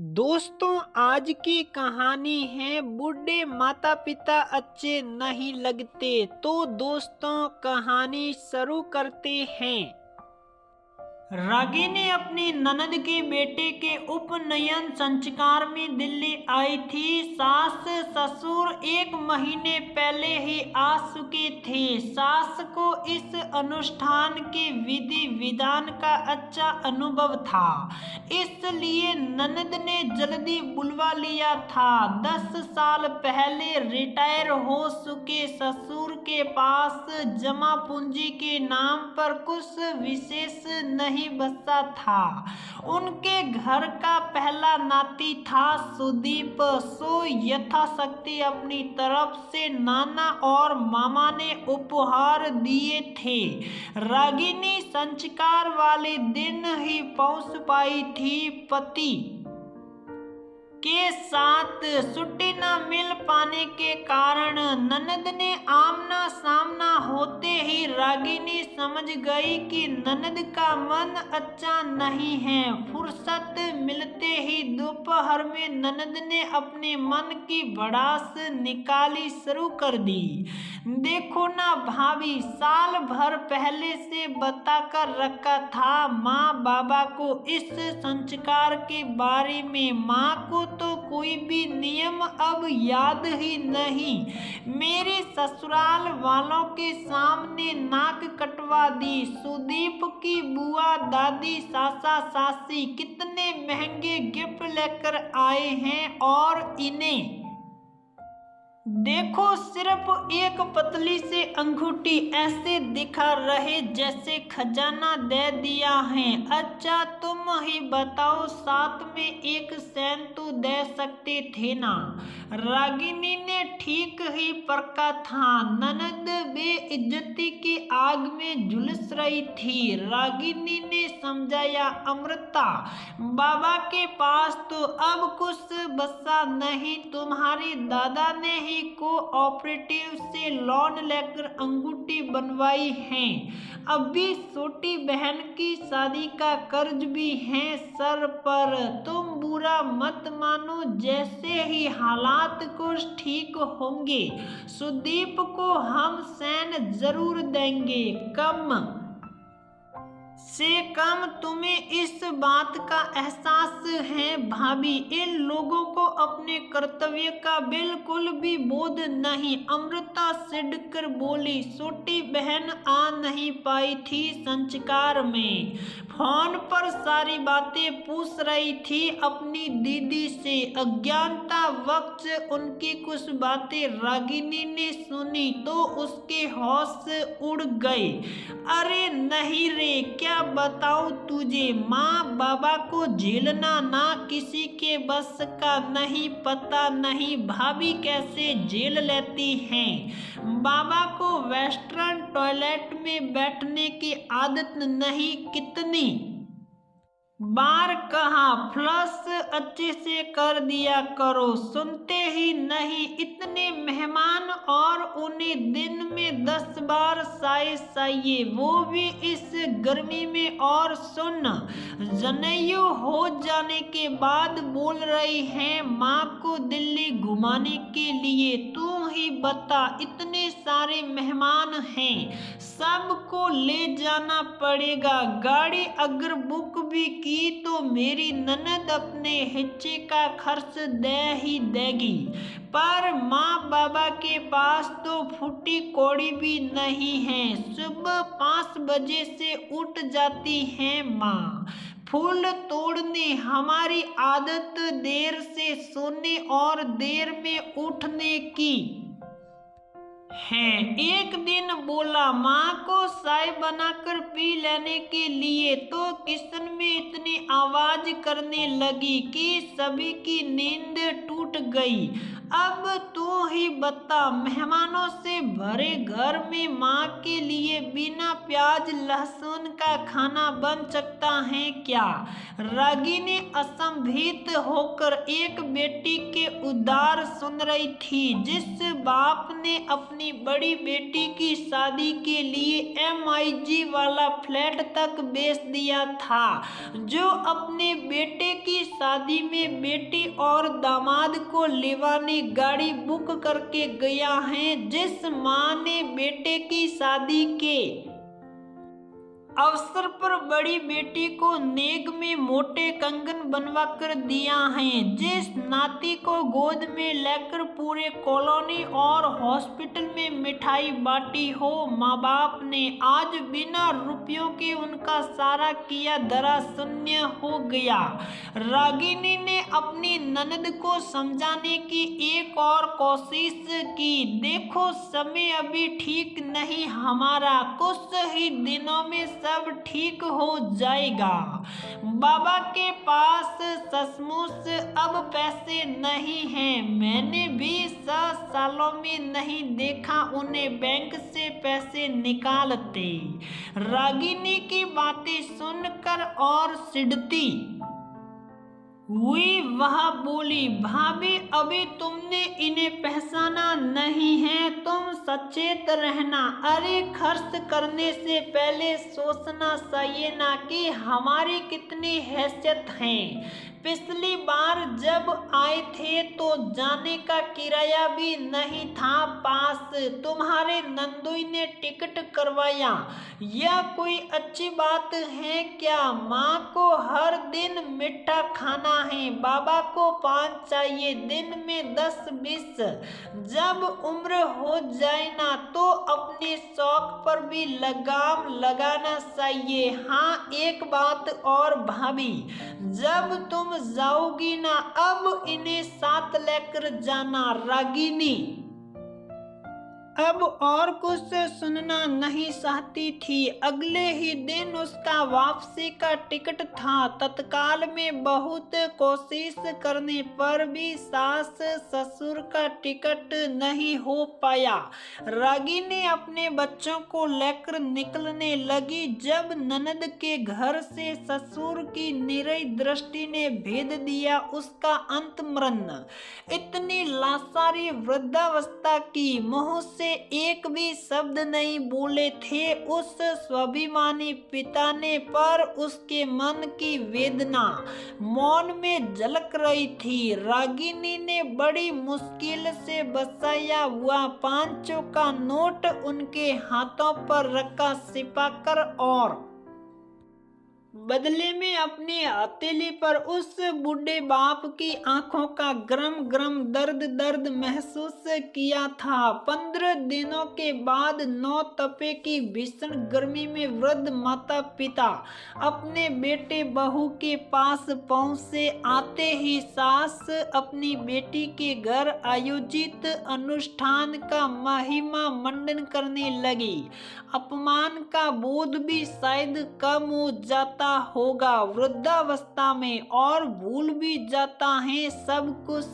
दोस्तों, आज की कहानी है बूढ़े माता पिता अच्छे नहीं लगते। तो दोस्तों, कहानी शुरू करते हैं। रागिनी अपनी ननद के बेटे के उपनयन संस्कार में दिल्ली आई थी। सास ससुर 1 महीने पहले ही आ चुके थे। सास को इस अनुष्ठान के विधि विधान का अच्छा अनुभव था, इसलिए ननद ने जल्दी बुलवा लिया था। 10 साल पहले रिटायर हो चुके ससुर के पास जमा पूंजी के नाम पर कुछ विशेष नहीं बचा था। उनके घर का पहला नाती था सुदीप। सो यथाशक्ति अपनी तरफ से नाना और मामा ने उपहार दिए थे। रागिनी संस्कार वाले दिन ही पहुंच पाई थी। पति के साथ छुट्टी न मिल पाने के कारण ननद ने आमना सामना होते ही रागिनी समझ गई कि ननद का मन अच्छा नहीं है। फुर्सत मिलते ही दोपहर में ननद ने अपने मन की भड़ास निकाली शुरू कर दी। देखो ना भाभी, साल भर पहले से बताकर रखा था माँ बाबा को इस संस्कार के बारे में। माँ को तो कोई भी नियम अब याद ही नहीं। मेरे ससुराल वालों के सामने नाक कटवा दी। सुदीप की बुआ दादी सासा सासी कितने महंगे गिफ्ट लेकर आए हैं और इन्हें देखो, सिर्फ एक पतली से अंगूठी ऐसे दिखा रहे जैसे खजाना दे दिया है। अच्छा तुम ही बताओ, साथ में एक सेन तो दे सकते थे ना। रागिनी ने ठीक ही परखा था। ननद बेइज्जती की आग में झुलस रही थी। रागिनी ने समझाया, अमृता बाबा के पास तो अब कुछ बचा नहीं। तुम्हारे दादा ने ही कोऑपरेटिव से लोन लेकर अंगूठी बनवाई है। अभी छोटी बहन की शादी का कर्ज भी है सर पर। तुम बुरा मत मानो, जैसे ही हालात कुछ ठीक होंगे सुदीप को हम सेन जरूर देंगे। कम से कम तुम्हें इस बात का एहसास है भाभी, इन लोगों को अपने कर्तव्य का बिल्कुल भी बोध नहीं। अमृता सिड़कर बोली। छोटी बहन आ नहीं पाई थी संस्कार में। फोन पर सारी बातें पूछ रही थी अपनी दीदी से। अज्ञानता वक्त उनकी कुछ बातें रागिनी ने सुनी तो उसके होश उड़ गए। अरे नहीं रे, क्या बताऊं तुझे, माँ बाबा को झेलना ना किसी के बस का नहीं। पता नहीं भाभी कैसे झेल लेती हैं। बाबा को वेस्टर्न टॉयलेट में बैठने की आदत नहीं। कितनी बार कहा फ्लश अच्छे से कर दिया करो, सुनते ही नहीं। इतने मेहमान और उन्हें दिन में 10 बार चाय चाहिए, वो भी इस गर्मी में। और सुन, जनेयू हो जाने के बाद बोल रही हैं माँ को दिल्ली घुमाने के लिए। तू ही बता, इतने सारे मेहमान हैं, सबको ले जाना पड़ेगा। गाड़ी अगर बुक भी की तो मेरी ननद अपने हिस्से का खर्च दे ही देगी। पर माँ बाबा के पास तो फूटी कौड़ी भी नहीं है। सुबह 5 बजे से उठ जाती है माँ फूल तोड़ने। हमारी आदत देर से सोने और देर में उठने की है। एक दिन बोला माँ को चाय बनाकर पी लेने के लिए, तो किचन में इतनी आवाज करने लगी कि सभी की नींद टूट छूट गई। अब तू ही बता, मेहमानों से भरे घर में माँ के लिए बिना प्याज लहसुन का खाना बन सकता है क्या? रागिनी असंभवित होकर एक बेटी के उद्गार सुन रही थी। जिस बाप ने अपनी बड़ी बेटी की शादी के लिए MIG वाला फ्लैट तक बेच दिया था, जो अपने बेटे की शादी में बेटी और दामाद को लेवाने गाड़ी बुक करके गया है, जिस माँ ने बेटे की शादी के अवसर पर बड़ी बेटी को नेग में मोटे कंगन बनवा कर दिया है, जिस नाती को गोद में लेकर पूरे कॉलोनी और हॉस्पिटल में मिठाई बांटी हो माँ बाप ने, आज बिना रुपयों के उनका सारा किया धरा शून्य हो गया। रागिनी ने अपनी ननद को समझाने की एक और कोशिश की, देखो समय अभी ठीक नहीं हमारा, कुछ ही दिनों में सब ठीक हो जाएगा। बाबा के पास सचमुच अब पैसे नहीं हैं, मैंने भी 7 सालों में नहीं देखा उन्हें बैंक से पैसे निकालते। रागिनी की बातें सुनकर और सिडती हुई वह बोली, भाभी अभी तुमने इन्हें पहचाना नहीं है, तुम सचेत रहना। अरे खर्च करने से पहले सोचना चाहिए ना कि हमारी कितनी हैसियत है। पिछली बार जब आए थे तो जाने का किराया भी नहीं था पास, तुम्हारे नंदोई ने टिकट करवाया, यह कोई अच्छी बात है क्या? माँ को हर दिन मीठा खाना है, बाबा को पान चाहिए, दिन में 10-20। जब उम्र हो जाए ना तो अपने शौक पर भी लगाम लगाना चाहिए। हाँ एक बात और भाभी, जब तुम जाओगी ना अब इन्हें साथ लेकर जाना। रागिनी अब और कुछ सुनना नहीं चाहती थी। अगले ही दिन उसका वापसी का टिकट था। तत्काल में बहुत कोशिश करने पर भी सास ससुर का टिकट नहीं हो पाया। रागिनी अपने बच्चों को लेकर निकलने लगी जब ननद के घर से ससुर की निरई दृष्टि ने भेद दिया उसका अंत मरण। इतनी लाचारी वृद्धावस्था की, मुंह से एक भी शब्द नहीं बोले थे उस स्वाभिमानी पिता ने, पर उसके मन की वेदना मौन में झलक रही थी। रागिनी ने बड़ी मुश्किल से बचाया हुआ 500 का नोट उनके हाथों पर रखा छिपाकर और बदले में अपने हथेली पर उस बूढ़े बाप की आंखों का गरम गरम दर्द महसूस किया था। 15 दिनों के बाद 9 तपे की भीषण गर्मी में वृद्ध माता पिता अपने बेटे बहू के पास पहुंचे। आते ही सास अपनी बेटी के घर आयोजित अनुष्ठान का महिमा मंडन करने लगी। अपमान का बोध भी शायद कम हो जाता होगा वृद्धावस्था में, और भूल भी जाता है सब कुछ।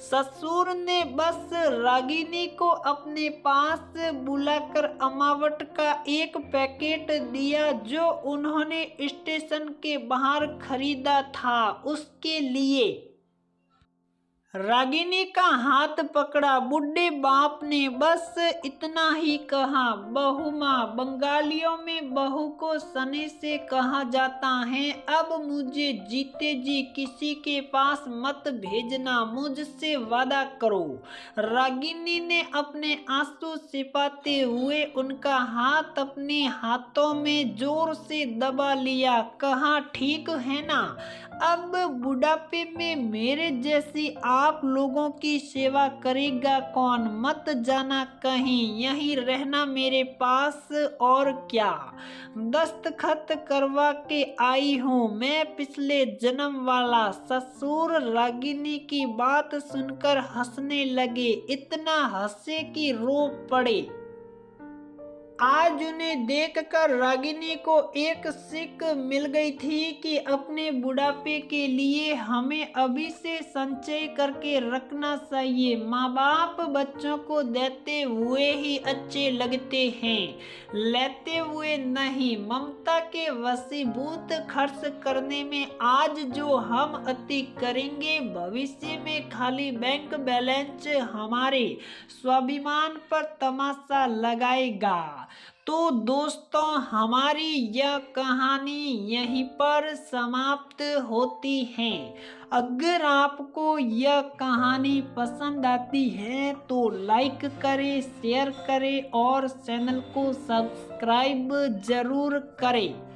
ससुर ने बस रागिनी को अपने पास बुलाकर अमावट का एक पैकेट दिया जो उन्होंने स्टेशन के बाहर खरीदा था उसके लिए। रागिनी का हाथ पकड़ा। बूढ़े बाप ने बस इतना ही कहा, बहू माँ, बंगालियों में बहू को सने से कहा जाता है। अब मुझे जीते जी किसी के पास मत भेजना, मुझसे वादा करो। रागिनी ने अपने आंसू छिपाते हुए उनका हाथ अपने हाथों में जोर से दबा लिया। कहा, ठीक है ना, अब बुढ़ापे में मेरे जैसी आप लोगों की सेवा करेगा कौन? मत जाना कहीं, यहीं रहना मेरे पास। और क्या, दस्तखत करवा के आई हूँ मैं पिछले जन्म वाला। ससुर रागिनी की बात सुनकर हंसने लगे, इतना हंसे कि रो पड़े। आज उन्हें देखकर रागिनी को एक सीख मिल गई थी कि अपने बुढ़ापे के लिए हमें अभी से संचय करके रखना चाहिए। माँ बाप बच्चों को देते हुए ही अच्छे लगते हैं, लेते हुए नहीं। ममता के वशीभूत खर्च करने में आज जो हम अति करेंगे, भविष्य में खाली बैंक बैलेंस हमारे स्वाभिमान पर तमाशा लगाएगा। तो दोस्तों, हमारी यह कहानी यहीं पर समाप्त होती है। अगर आपको यह कहानी पसंद आती है तो लाइक करें, शेयर करें और चैनल को सब्सक्राइब जरूर करें।